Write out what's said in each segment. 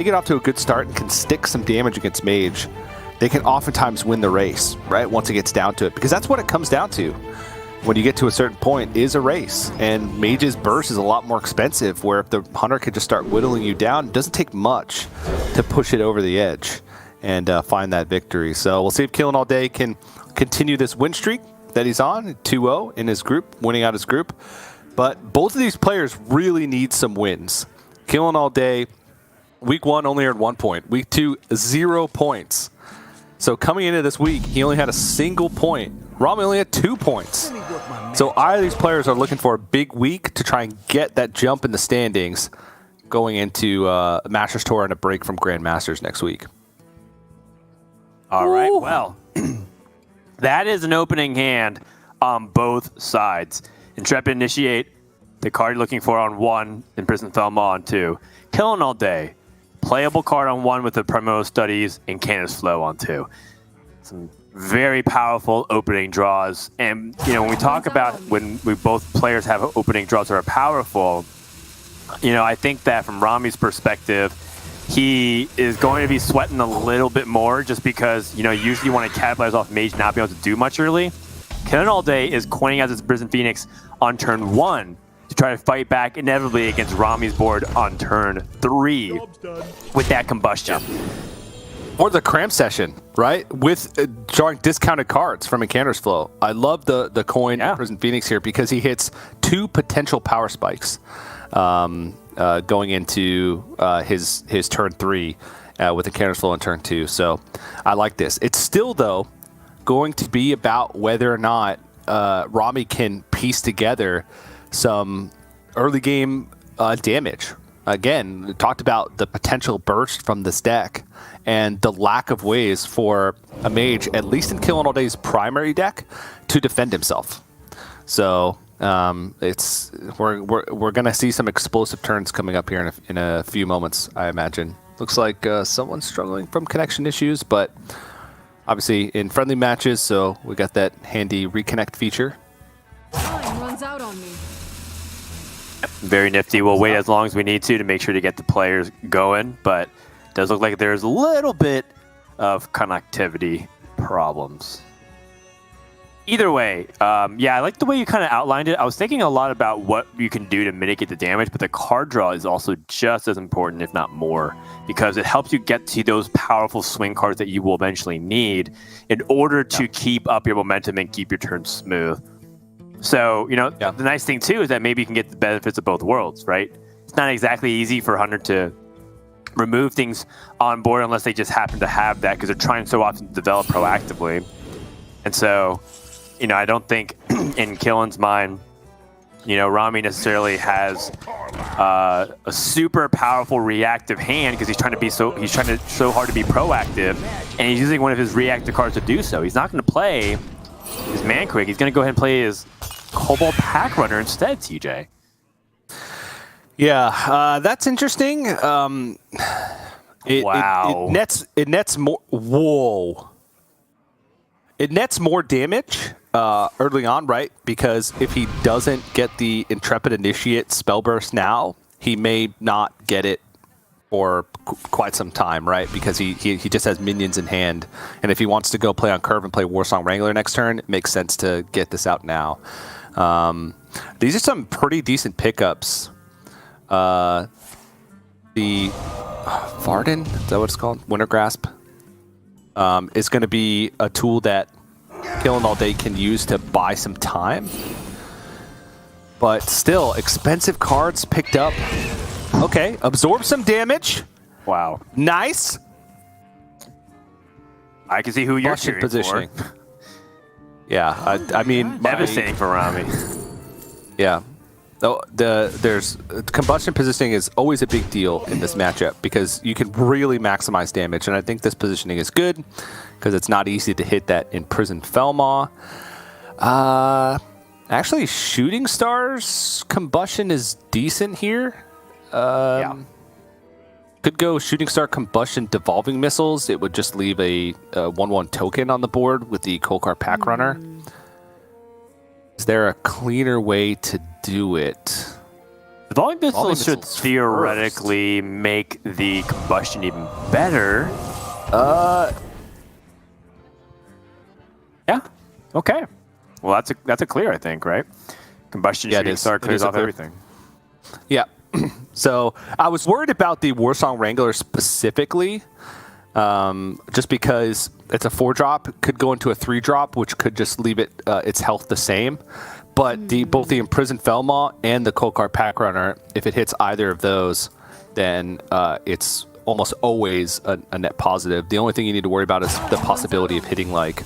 they get off to a good start and can stick some damage against Mage, they can oftentimes win the race, right? Once it gets down to it, because that's what it comes down to. When you get to a certain point, is a race, and Mage's burst is a lot more expensive. Where if the Hunter can just start whittling you down, it doesn't take much to push it over the edge and find that victory. So we'll see if killinallday can continue this win streak that he's on, 2-0 in his group, winning out his group. But both of these players really need some wins. killinallday, week 1 only earned 1 point. Week 2, 0 points. So coming into this week, he only had a single point. Rami only had 2 points. So either of these players are looking for a big week to try and get that jump in the standings going into Masters Tour and a break from Grandmasters next week. All right, well, that is an opening hand on both sides. Intrepid Initiate, the card you're looking for on 1, and Prison Thelma on 2. killinallday, playable card on 1 with the Primordial Studies, and Candace Flow on 2. Some very powerful opening draws. And, you know, when we talk about when we both players have opening draws that are powerful, you know, I think that from Rami's perspective, he is going to be sweating a little bit more just because, you know, usually you want to capitalize off Mage not being able to do much early. killinallday is coining out his Prison Phoenix on turn 1 to try to fight back inevitably against Rami's board on turn 3 with that combustion. Or the cramp session, right? With drawing discounted cards from Encounter's Flow. I love the coin Prison Phoenix here because he hits 2 potential power spikes going into his turn 3 with Encounter's Flow on turn 2. So I like this. It's still, though, going to be about whether or not Rami can piece together some early game damage. Again, we talked about the potential burst from this deck and the lack of ways for a Mage, at least in killinallday's primary deck, to defend himself. So we're gonna see some explosive turns coming up here in a few moments, I imagine. Looks like someone's struggling from connection issues, but obviously in friendly matches, so we got that handy reconnect feature. Time runs out on me. Very nifty. We'll wait as long as we need to make sure to get the players going, but it does look like there's a little bit of connectivity problems. Either way, yeah, I like the way you kind of outlined it. I was thinking a lot about what you can do to mitigate the damage, but the card draw is also just as important, if not more, because it helps you get to those powerful swing cards that you will eventually need in order to keep up your momentum and keep your turn smooth. So, you know, the nice thing, too, is that maybe you can get the benefits of both worlds, right? It's not exactly easy for Hunter to remove things on board unless they just happen to have that because they're trying so often to develop proactively. And so, you know, I don't think in Killen's mind, you know, Rami necessarily has a super powerful reactive hand because he's trying so hard to be proactive, and he's using one of his reactive cards to do so. He's not going to play his Manquig. He's going to go ahead and play his Cobalt Pack Runner instead, TJ. Yeah, that's interesting. Wow. It nets more. Whoa. It nets more damage early on, right? Because if he doesn't get the Intrepid Initiate spell burst now, he may not get it for quite some time, right? Because he just has minions in hand, and if he wants to go play on curve and play Warsong Wrangler next turn, it makes sense to get this out now. These are some pretty decent pickups. The Varden, is that what it's called? Winter Grasp is going to be a tool that killinallday can use to buy some time. But still, expensive cards picked up. Okay, absorb some damage. Wow. Nice. I can see who you're cheering positioning for. Yeah, I mean... Devastating for Rami. Yeah. There's combustion positioning is always a big deal in this matchup because you can really maximize damage, and I think this positioning is good because it's not easy to hit that in Prison Felmaw. Actually, Shooting Star's combustion is decent here. Could go Shooting Star Combustion Devolving Missiles. It would just leave a 1/1 token on the board with the Kolkar Pack Runner. Is there a cleaner way to do it? The volley missile Volley should missiles theoretically make the combustion even better. Yeah. Okay. Well, that's a clear, I think, right? Combustion Yeah, it is. clears off everything. Yeah. So I was worried about the Warsong Wrangler specifically, just because it's a 4-drop, could go into a 3-drop, which could just leave it its health the same. But both the Imprisoned Felmaw and the Kolkar Pack Runner, if it hits either of those, then it's almost always a net positive. The only thing you need to worry about is the possibility of hitting like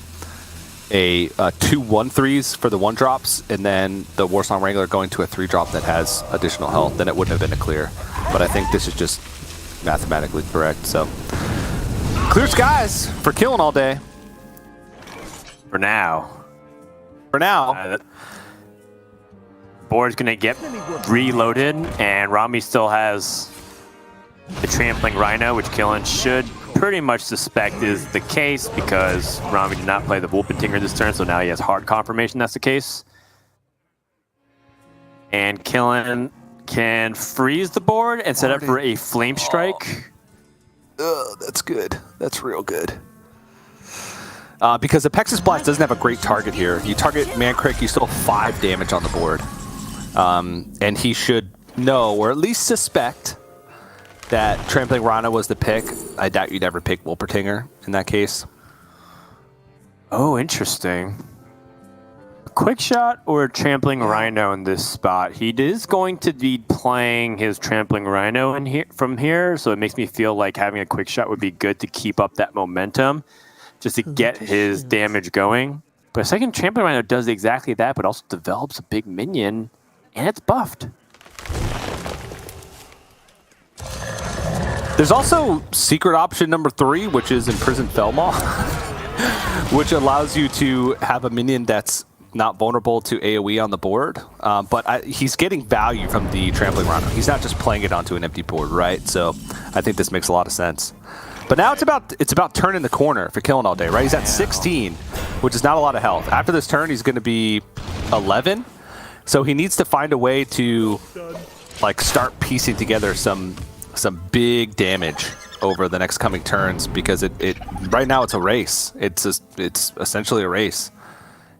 a 2 1/3s for the 1-drops, and then the Warsong Wrangler going to a 3-drop that has additional health. Then it wouldn't have been a clear. But I think this is just mathematically correct. So clear skies for killing all day. For now. For now. Board's gonna get reloaded, and Rami still has the Trampling Rhino, which Killen should pretty much suspect is the case because Rami did not play the Wolpentinger this turn, so now he has hard confirmation that's the case. And Killen can freeze the board and set up for a Flame Strike. Oh, that's good. That's real good. Because the Pexus Blast doesn't have a great target here. You target Mankrik, you still have 5 damage on the board. And he should know, or at least suspect, that Trampling Rhino was the pick. I doubt you'd ever pick Wolpertinger in that case. Oh, interesting. A quick shot or a Trampling Rhino in this spot. He is going to be playing his Trampling Rhino in here from here, so it makes me feel like having a quick shot would be good to keep up that momentum, just to get his damage going. But a second Trampling Rhino does exactly that, but also develops a big minion, and it's buffed. There's also secret option number 3, which is Imprisoned Felmaw, which allows you to have a minion that's not vulnerable to AoE on the board. But he's getting value from the Trampling Rhino. He's not just playing it onto an empty board, right? So I think this makes a lot of sense. But now it's about turning the corner for killing all day, right? He's at 16, which is not a lot of health. After this turn, he's going to be 11. So he needs to find a way to like start piecing together some big damage over the next coming turns, because it right now it's a race. It's essentially a race,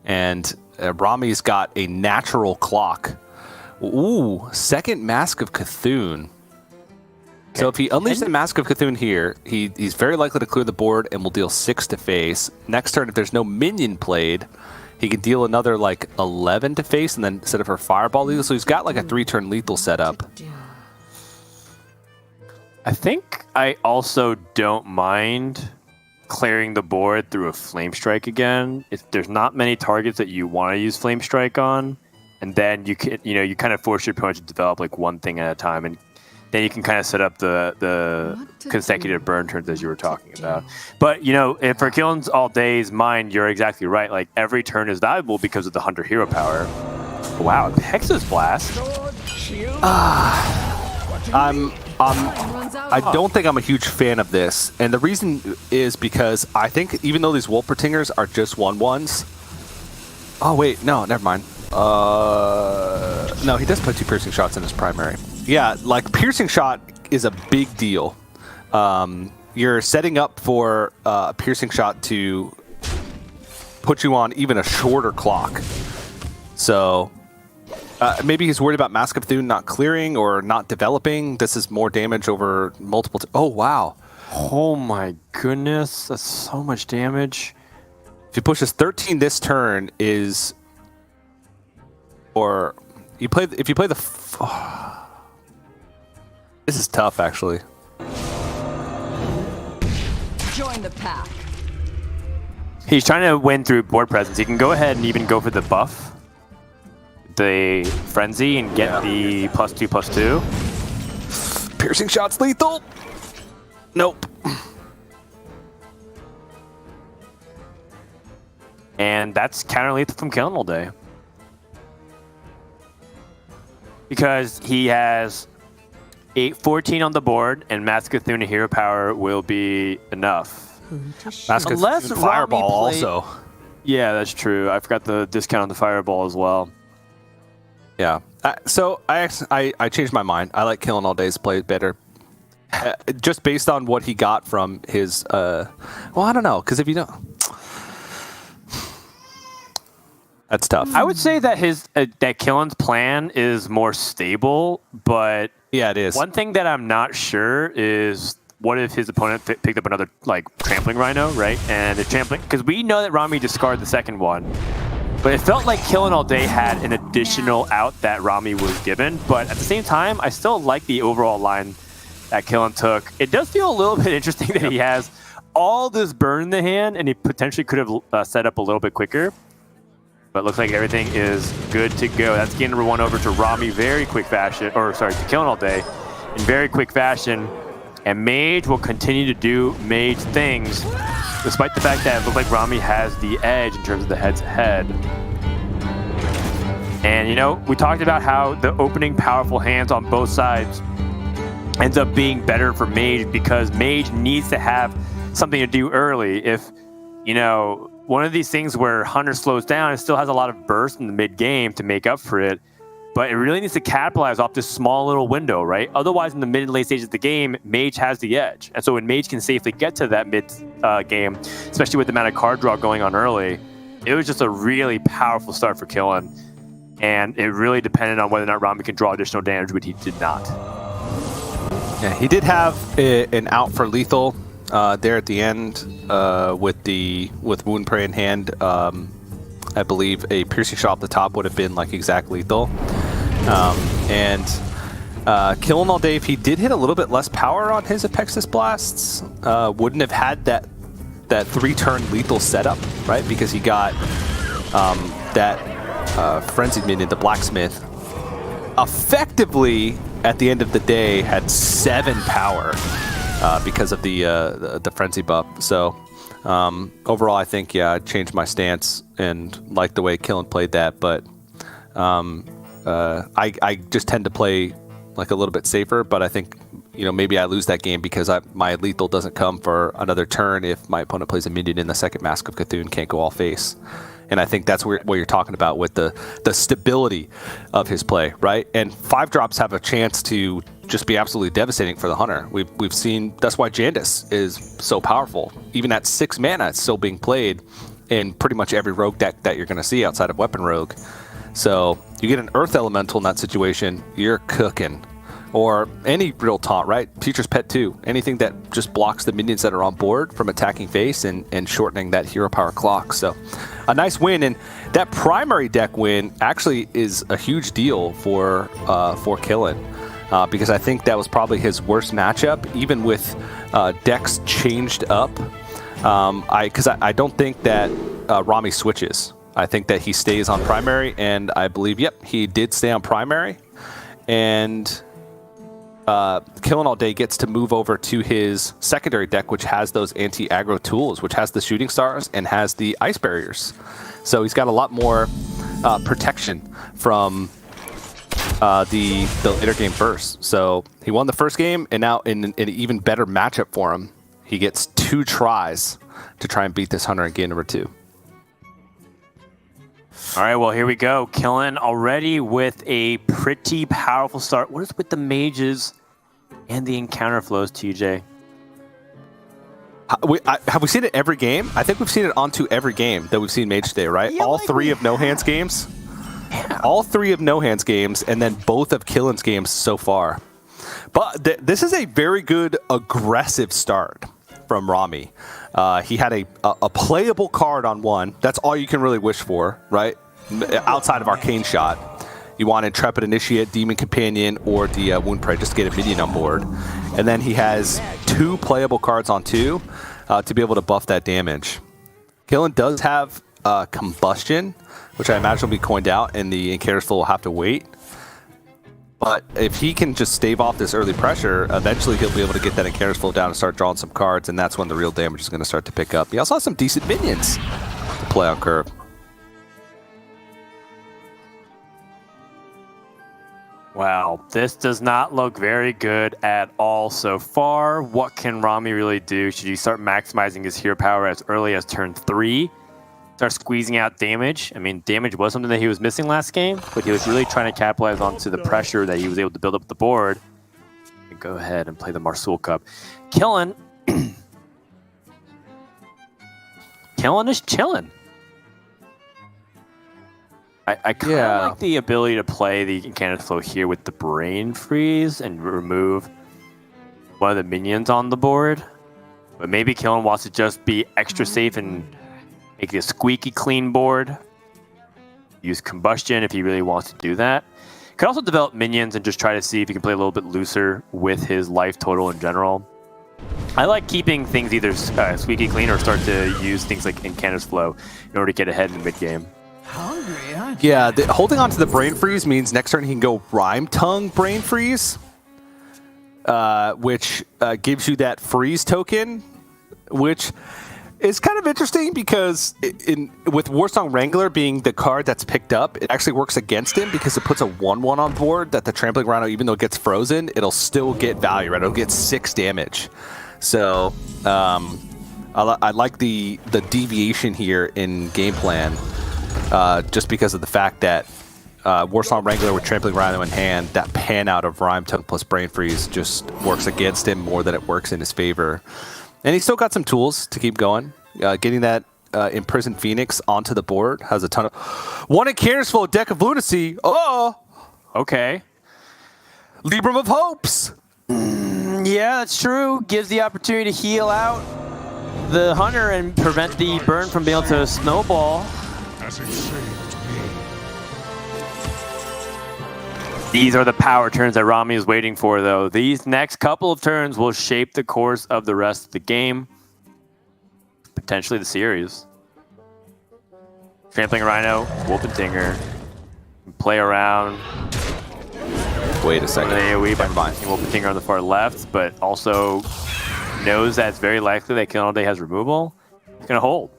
and Rami's got a natural clock. Ooh, second Mask of Cthulhu. So if he unleashes the Mask of Cthulhu here, he's very likely to clear the board and will deal 6 to face. Next turn, if there's no minion played, he can deal another like 11 to face, and then set up for Fireball lethal. So he's got like a 3-turn lethal setup. I think I also don't mind clearing the board through a Flame Strike again. If there's not many targets that you want to use Flame Strike on, and then you can, you kind of force your opponent to develop like one thing at a time, and then you can kind of set up the consecutive burn turns as you were talking about. But if for Killen's all day's mind, you're exactly right. Like every turn is valuable because of the Hunter hero power. Wow, Pexus Blast. I don't think I'm a huge fan of this, and the reason is because I think even though these Wolpertingers are just 1/1s. Oh wait, no, never mind. No, he does put 2 piercing shots in his primary. Yeah, like piercing shot is a big deal. You're setting up for a piercing shot to put you on even a shorter clock. So maybe he's worried about Mask of Cthulhu not clearing or not developing. This is more damage over multiple. Oh wow! Oh my goodness, that's so much damage. If he pushes 13 this turn, if you play the. This is tough, actually. Join the pack. He's trying to win through board presence. He can go ahead and even go for the buff, the Frenzy, and get the +2/+2. Piercing shot's lethal. Nope. And that's counter lethal from Killing all day. Because he has 14 on the board, and Mask of Cthulhu hero power will be enough. Mask of Cthulhu Fireball also. Yeah, that's true. I forgot the discount on the Fireball as well. Yeah. So I changed my mind. I like Killing All Day's play better. Just based on what he got from his, well, I don't know, because if you don't, that's tough. I would say that that Killen's plan is more stable, but Yeah, it is. one thing that I'm not sure is what if his opponent picked up another like trampling rhino, right? And the trampling, because we know that Rami discarded the second one, but it felt like Killing All Day had an additional out that Rami was given. But at the same time, I still like the overall line that Killen took. It does feel a little bit interesting that he has all this burn in the hand, and he potentially could have set up a little bit quicker. But it looks like everything is good to go. That's game number 1 over to Rami very quick fashion, or sorry, to Killing All Day in very quick fashion. And Mage will continue to do Mage things, despite the fact that it looks like Rami has the edge in terms of the head-to-head. And, you know, we talked about how the opening powerful hands on both sides ends up being better for Mage because Mage needs to have something to do early. If, you know, one of these things where Hunter slows down, it still has a lot of burst in the mid-game to make up for it, but it really needs to capitalize off this small little window, right? Otherwise, in the mid and late stages of the game, Mage has the edge. And so when Mage can safely get to that mid-game, especially with the amount of card draw going on early, it was just a really powerful start for Killen. And it really depended on whether or not Rami can draw additional damage, but he did not. Yeah, he did have an out for lethal there at the end with Wound Prey in hand. I believe a piercing shot off the top would have been like exact lethal. And Killing All Day, if he did hit a little bit less power on his Apexis blasts, wouldn't have had that 3-turn lethal setup, right? Because he got that frenzied minion, the blacksmith, effectively at the end of the day had 7 power because of the frenzy buff. So overall, I think I changed my stance and liked the way Killen played that. But I just tend to play like a little bit safer. But I think maybe I lose that game because my lethal doesn't come for another turn if my opponent plays a minion in the second Mask of Cthulhu, can't go all face. And I think that's what you're talking about with the stability of his play, right? And 5-drops have a chance to just be absolutely devastating for the Hunter. We've seen that's why Jandis is so powerful. Even at 6 mana, it's still being played in pretty much every rogue deck that you're going to see outside of Weapon Rogue. So you get an Earth Elemental in that situation, you're cooking. Or any real taunt, right? Teacher's Pet 2. Anything that just blocks the minions that are on board from attacking face and shortening that hero power clock. So a nice win. And that primary deck win actually is a huge deal for Killen. Because I think that was probably his worst matchup, even with decks changed up. Because I don't think that Rami switches. I think that he stays on primary. And I believe, he did stay on primary. And Killing All Day gets to move over to his secondary deck, which has those anti-aggro tools, which has the shooting stars and has the ice barriers. So he's got a lot more protection from the later game burst. So he won the first game, and now in an even better matchup for him, he gets 2 tries to try and beat this Hunter in game number 2. All right, well, here we go. Killen already with a pretty powerful start. What is with the mages and the encounter flows, TJ? Have we seen it every game? I think we've seen it onto every game that we've seen Mage Day, right? All like 3 of No Hands games? Yeah. All 3 of No Hands games, and then both of Killen's games so far. But this is a very good aggressive start from Rami. He had a playable card on 1. That's all you can really wish for, right? Outside of Arcane Shot. You want Intrepid Initiate, Demon Companion, or the Wound Prey just to get a minion on board. And then he has 2 playable cards on 2 to be able to buff that damage. Killen does have Combustion, which I imagine will be coined out, and the Incarcer's Flow will have to wait. But if he can just stave off this early pressure, eventually he'll be able to get that Incarcer's Flow down and start drawing some cards, and that's when the real damage is going to start to pick up. He also has some decent minions to play on curve. Wow, this does not look very good at all so far. What can Rami really do? Should he start maximizing his hero power as early as turn 3? start squeezing out damage. I mean, damage was something that he was missing last game, but he was really trying to capitalize onto the pressure that he was able to build up the board. And go ahead and play the Marsul Cup. Killen. Killen is chilling. I kind of like the ability to play the Incandescent Flow here with the Brain Freeze and remove one of the minions on the board. But maybe Killen wants to just be extra safe and make it a squeaky clean board. Use Combustion if he really wants to do that. Could also develop minions and just try to see if he can play a little bit looser with his life total in general. I like keeping things either squeaky clean or start to use things like Incandescent Flow in order to get ahead in the mid game. Hungry, aren't Yeah, holding on to the Brain Freeze means next turn he can go Rhyme Tongue Brain Freeze, which gives you that freeze token, which is kind of interesting because with Warsong Wrangler being the card that's picked up, it actually works against him because it puts a 1/1 on board that the Trampling Rhino, even though it gets frozen, it'll still get value, right? It'll get 6 damage. So I like the deviation here in game plan. Just because of the fact that Warsong Wrangler with Trampling Rhino in hand, that pan out of Rhyme Tongue plus Brain Freeze just works against him more than it works in his favor. And he's still got some tools to keep going. Getting that Imprisoned Phoenix onto the board has a ton of... One Incandescent Flow, Deck of Lunacy. Oh! Okay. Libram of Hopes! Yeah, that's true. Gives the opportunity to heal out the Hunter and prevent the burn from being able to snowball. As it saved me. These are the power turns that Rami is waiting for, though. These next couple of turns will shape the course of the rest of the game. Potentially the series. Trampling Rhino, Wolpentinger. Play around. Wait a second. AoE by Wolpentinger on the far left, but also knows that it's very likely that killinallday has removal. He's going to hold.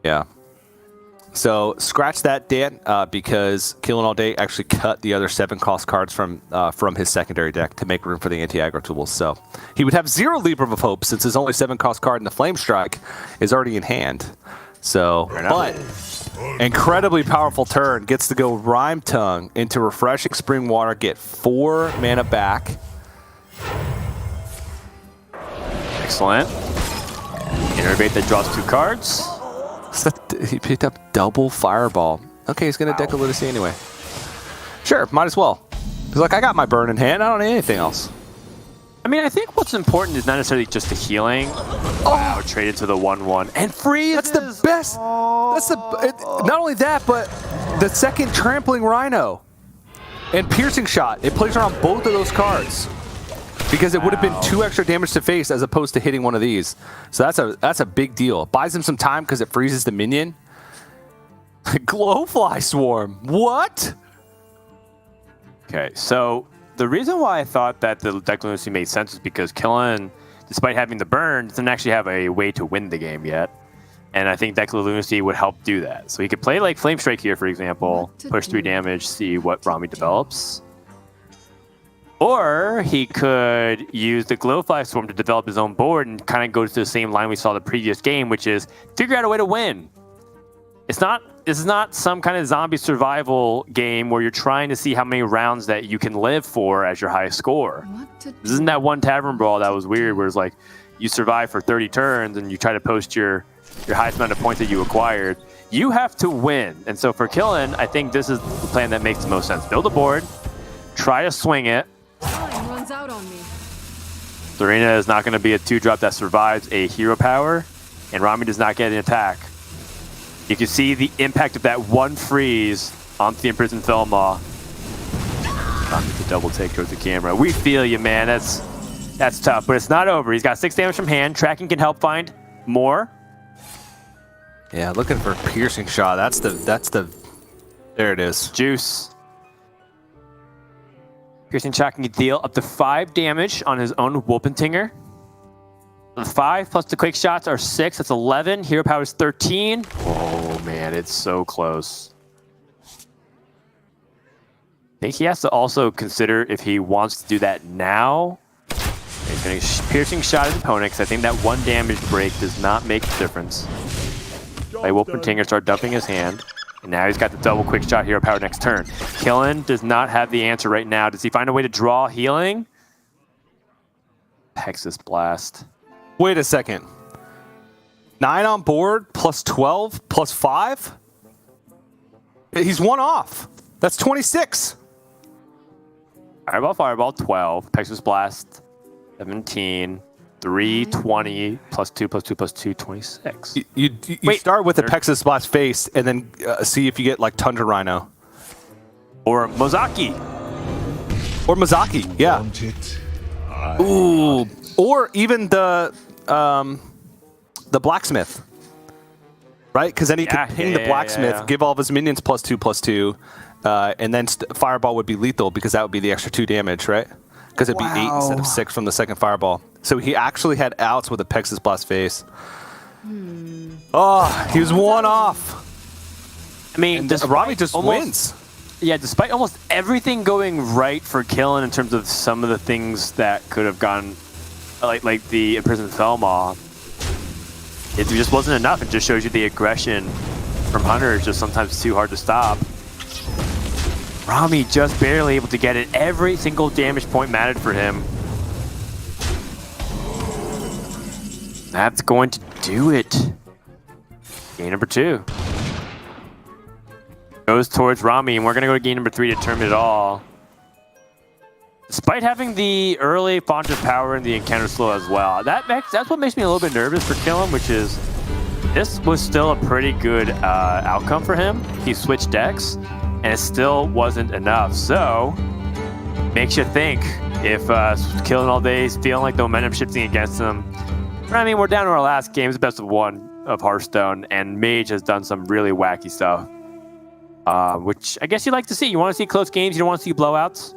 Yeah. So scratch that, Dan, because killinallday actually cut the other 7-cost cards from his secondary deck to make room for the anti-aggro tools. So he would have 0 Libram of Hope since his only 7-cost card in the Flame Strike is already in hand. So, but incredibly powerful turn. Gets to go Rhyme Tongue into Refreshing Spring Water, get 4 mana back. Excellent. Innervate that draws 2 cards. He picked up double Fireball. Okay, he's going to deck a Lunacy anyway. Sure, might as well. He's like, I got my burn in hand. I don't need anything else. I mean, I think what's important is not necessarily just the healing. Wow, traded to the 1/1 and freeze. That's the best. That's not only that, but the second Trampling Rhino and Piercing Shot. It plays around both of those cards because it would have been 2 extra damage to face as opposed to hitting one of these. So that's a big deal. Buys him some time because it freezes the minion. Glowfly Swarm. What? Okay, so the reason why I thought that the deck Lunacy made sense is because Killen, despite having the burn, doesn't actually have a way to win the game yet. And I think deck Lunacy would help do that. So he could play like Flame Strike here, for example, push 3 damage, see what Rami develops. Or he could use the Glowfly Swarm to develop his own board and kind of go to the same line we saw the previous game, which is figure out a way to win. This is not some kind of zombie survival game where you're trying to see how many rounds that you can live for as your highest score. This isn't that one Tavern Brawl that was weird where it's like you survive for 30 turns and you try to post your highest amount of points that you acquired. You have to win. And so for Killen, I think this is the plan that makes the most sense. Build a board, try to swing it. Time runs out on me. Serena is not going to be a 2-drop that survives a hero power, and Rami does not get an attack. You can see the impact of that 1 freeze onto the Imprisoned Felmaw. Rami with the double take towards the camera. We feel you, man. That's tough, but it's not over. He's got 6 damage from hand. Tracking can help find more. Yeah, looking for Piercing Shot. That's the. There it is. Juice. Piercing Shot can deal up to 5 damage on his own Wolpentinger. The 5 plus the Quick Shots are 6. That's 11. Hero Power is 13. Oh, man, it's so close. I think he has to also consider if he wants to do that now. He's going to Piercing Shot his opponent because I think that 1 damage break does not make a difference. Play Wolfman Tinger, start dumping his hand. And now he's got the double quick shot hero power next turn. Killen does not have the answer right now. Does he find a way to draw healing? Hexus Blast. Wait a second. 9 on board plus 12 plus 5? He's 1 off. That's 26. Fireball, 12. Hexus Blast, 17. 3, 20, plus 2, plus 2, plus 2, 26. You start with the Pexus Blast face and then see if you get like Tundra Rhino. Or Mozaki. Or Mozaki, yeah. Want it? Ooh. Or even the Blacksmith. Right? Because then he could ping the Blacksmith, give all of his minions plus 2, and then Fireball would be lethal because that would be the extra 2 damage, right? Because it'd be 8 instead of 6 from the second Fireball. So he actually had outs with a Pexus Blast face. Oh, he was 1 off. I mean, Rami just wins. Yeah, despite almost everything going right for Killen in terms of some of the things that could have gone, like the Imprisoned Felmaw, it just wasn't enough. It just shows you the aggression from Hunter is just sometimes too hard to stop. Rami just barely able to get it. Every single damage point mattered for him. That's going to do it. Game number 2. Goes towards Rami, and we're going to go to game number 3 to determine it all. Despite having the early Font of Power and the encounter slow as well. That's what makes me a little bit nervous for Killen, which is this was still a pretty good outcome for him. He switched decks, and it still wasn't enough. So, makes you think if killinallday is feeling like the momentum shifting against him. I mean, we're down to our last game. It's the best of 1 of Hearthstone, and Mage has done some really wacky stuff, which I guess you like to see. You want to see close games. You don't want to see blowouts.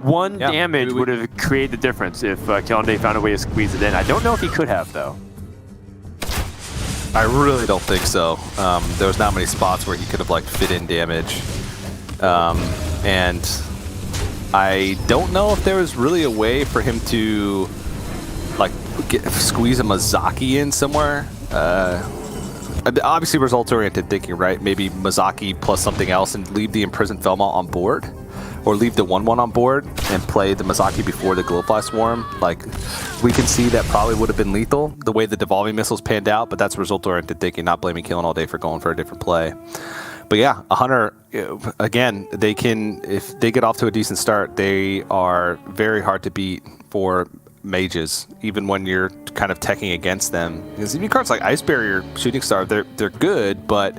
1 damage would have created the difference if killinallday found a way to squeeze it in. I don't know if he could have, though. I really don't think so. There was not many spots where he could have like fit in damage, and I don't know if there was really a way for him to like squeeze a Mozaki in somewhere. Obviously results-oriented thinking, right? Maybe Mozaki plus something else and leave the Imprisoned Felmaw on board, or leave the 1/1 on board and play the Mozaki before the Glowfly Swarm. Like, we can see that probably would have been lethal the way the Devolving Missiles panned out, but that's result-oriented thinking, not blaming killinallday for going for a different play. But yeah, a Hunter, again, they can, if they get off to a decent start, they are very hard to beat for mages, even when you're kind of teching against them. Because even cards like Ice Barrier, Shooting Star, they're good, but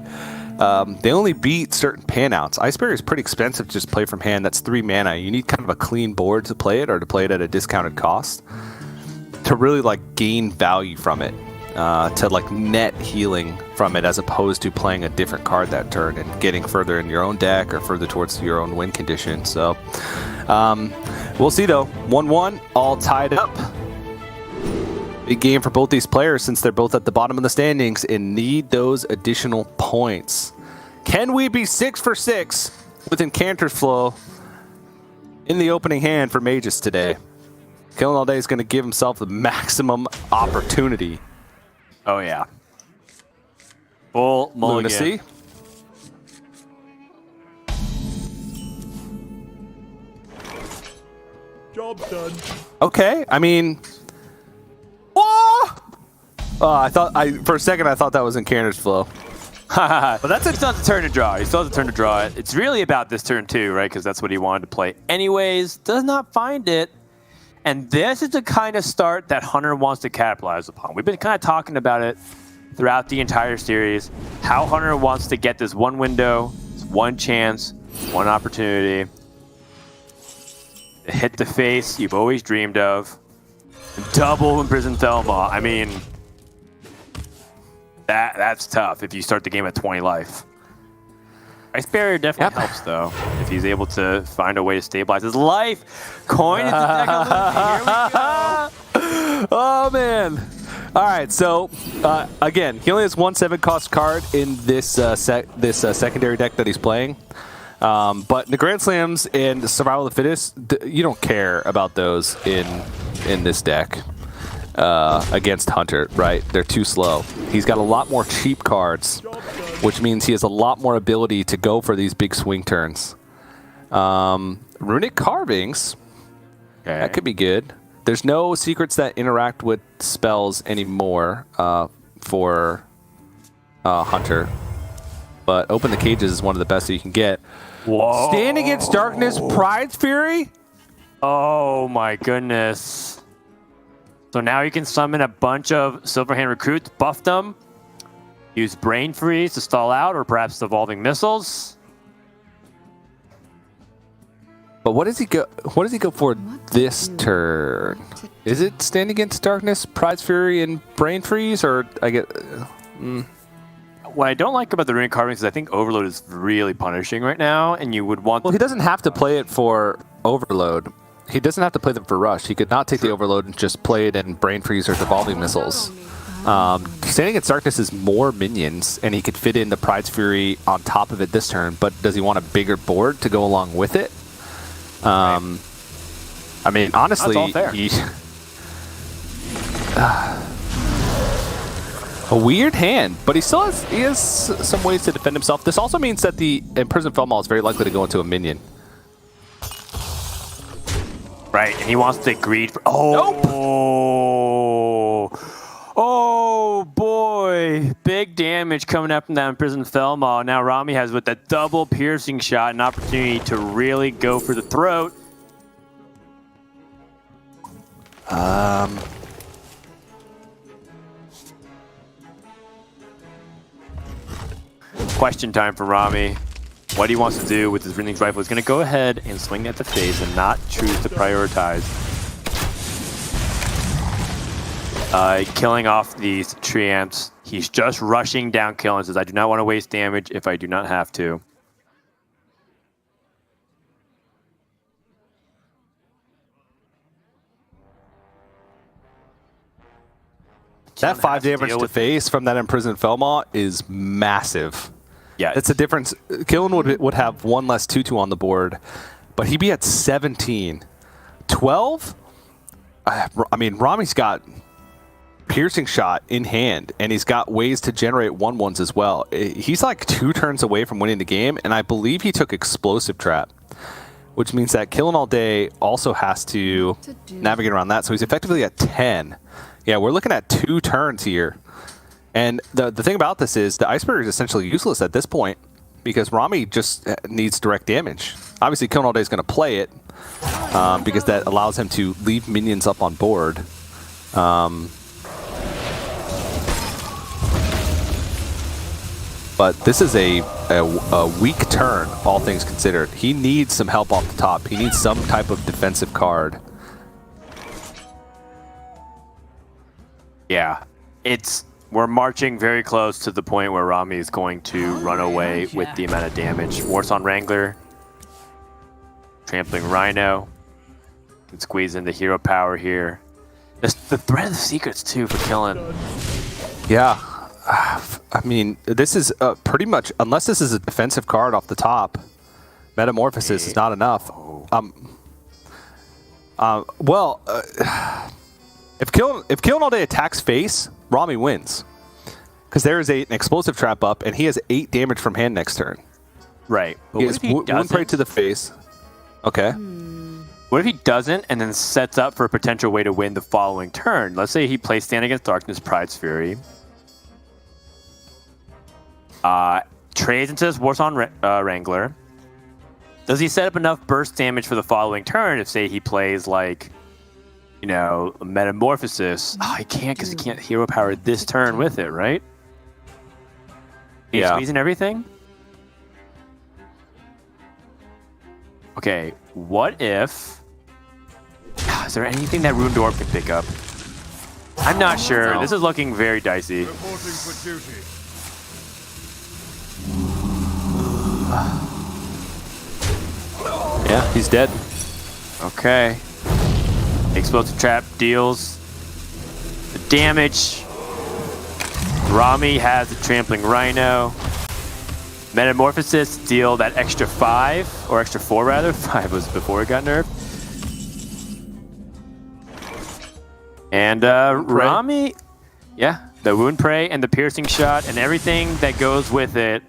they only beat certain pan-outs. Ice Barrier is pretty expensive to just play from hand. That's 3 mana. You need kind of a clean board to play it, or to play it at a discounted cost to really like gain value from it, to like net healing from it, as opposed to playing a different card that turn and getting further in your own deck or further towards your own win condition. So we'll see though. 1-1, all tied up. Big game for both these players since they're both at the bottom of the standings and need those additional points. Can we be 6 for 6 with Incanter's Flow in the opening hand for Mages today? killinallday is going to give himself the maximum opportunity. Oh yeah. Full mulligan. Lunacy. Job done. Okay, I mean, for a second I thought that was Incanter's Flow. But that's it. Still has a turn to draw. He still has a turn to draw it. It's really about this turn too, right? Because that's what he wanted to play. Anyways, does not find it. And this is the kind of start that Hunter wants to capitalize upon. We've been kind of talking about it throughout the entire series. How Hunter wants to get this 1 window, 1 chance, 1 opportunity to hit the face you've always dreamed of. Double Imprisoned Felmaw. I mean, that's tough if you start the game at 20 life. Ice Barrier definitely helps, though, if he's able to find a way to stabilize his life. Coin is the deck of Lucy. Here we go. Oh, man. All right, so, again, he only has 1 7-cost card in this secondary deck that he's playing. But the Grand Slams and Survival of the Fittest, you don't care about those in this deck. against Hunter, right? They're too slow. He's got a lot more cheap cards, which means he has a lot more ability to go for these big swing turns. Runic Carvings, that could be good. There's no secrets that interact with spells anymore for Hunter, but Open the Cages is one of the best that you can get. Whoa. Stand Against Darkness, Pride's Fury? Oh my goodness. So now you can summon a bunch of Silverhand recruits, buff them, use Brain Freeze to stall out, or perhaps Evolving Missiles. But what does he go? What does he go for this turn? Is it Stand Against Darkness, Pride's Fury, and Brain Freeze, or I get? What I don't like about the Runic Carvings is I think Overload is really punishing right now, and you would want. Well, he doesn't have to play it for Overload. He doesn't have to play them for Rush. He could not take the Overload and just play it in Brain Freeze or Evolving Missiles. Standing Against Darkness is more minions, and he could fit in the Pride's Fury on top of it this turn, but does he want a bigger board to go along with it? I mean, honestly, That's all fair. A weird hand, but he has some ways to defend himself. This also means that the Imprisoned Felmaw is very likely to go into a minion. Right, and he wants to greed for. Oh! Nope. Oh boy! Big damage coming up from that Imprisoned Felmaw. Now Rami has, with that double piercing shot, an opportunity to really go for the throat. Question time for Rami. What he wants to do with his Rinling's rifle is going to go ahead and swing at the phase and not choose to prioritize. Killing off these Treants. He's just rushing down kill and says, I do not want to waste damage if I do not have to. That 5 damage to face from that Imprisoned Felmaw is massive. Yeah, That's the difference. Killen would have 1 less 2/2 on the board, but he'd be at 17. 12? I mean, Rami's got Piercing Shot in hand, and he's got ways to generate 1/1s as well. He's like 2 turns away from winning the game, and I believe he took Explosive Trap, which means that killinallday also has to navigate around that, so he's effectively at 10. Yeah, we're looking at 2 turns here. And the thing about this is the Iceberg is essentially useless at this point because Rami just needs direct damage. Obviously, killinallday is going to play it because that allows him to leave minions up on board. But this is a weak turn, all things considered. He needs some help off the top. He needs some type of defensive card. Yeah, we're marching very close to the point where Rami is going to run away with the amount of damage. Warsong Wrangler, Trampling Rhino, can squeeze in the hero power here. The Thread of the Secrets too for killing. Yeah, I mean, this is pretty much, unless this is a defensive card off the top, Metamorphosis is not enough. If killinallday attacks face, Rami wins. Because there is an Explosive Trap up, and he has 8 damage from hand next turn. Right. But He has 1 prey to the face. Okay. What if he doesn't and then sets up for a potential way to win the following turn? Let's say he plays Stand Against Darkness, Pride's Fury. Trades into this Warsong Wrangler. Does he set up enough burst damage for the following turn if, say, he plays, like, you know, Metamorphosis? Oh, he can't because he can't hero power this turn with it, right? He's squeezing everything? Okay, what if... Is there anything that Rune Dwarf can pick up? I'm not sure. No. This is looking very dicey. Reporting for duty. Yeah, he's dead. Okay. Explosive Trap deals the damage. Rami has the Trampling Rhino. Metamorphosis deal that extra 5, or extra 4 rather. 5 was before it got nerfed. And Rami, yeah, the Wound Prey and the Piercing Shot and everything that goes with it.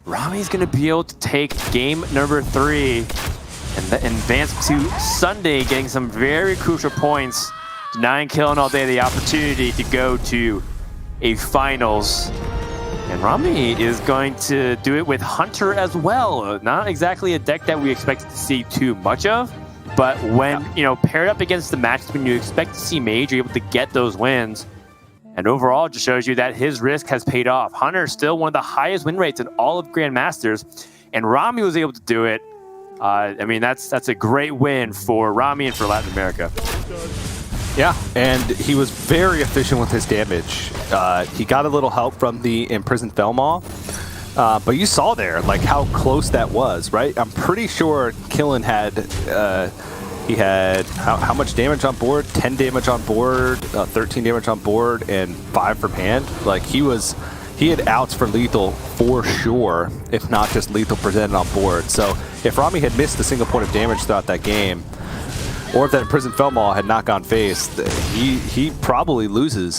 Rami's going to be able to take game number 3 and advance to Sunday, getting some very crucial points, denying killinallday the opportunity to go to a finals. And Rami is going to do it with Hunter as well. Not exactly a deck that we expect to see too much of, but when paired up against the matches when you expect to see Mage, you're able to get those wins. And overall, it just shows you that his risk has paid off. Hunter is still one of the highest win rates in all of Grandmasters, and Rami was able to do it. I mean, that's a great win for Rami and for Latin America. Yeah, and he was very efficient with his damage. He got a little help from the Imprisoned Felmaw, but you saw there like how close that was, right? I'm pretty sure Killen had he had how much damage on board? 10 damage on board, 13 damage on board, and 5 from hand. Like he had outs for lethal for sure, if not just lethal presented on board. So if Rami had missed a single point of damage throughout that game, or if that Imprisoned Felmaw had not gone face, he probably loses.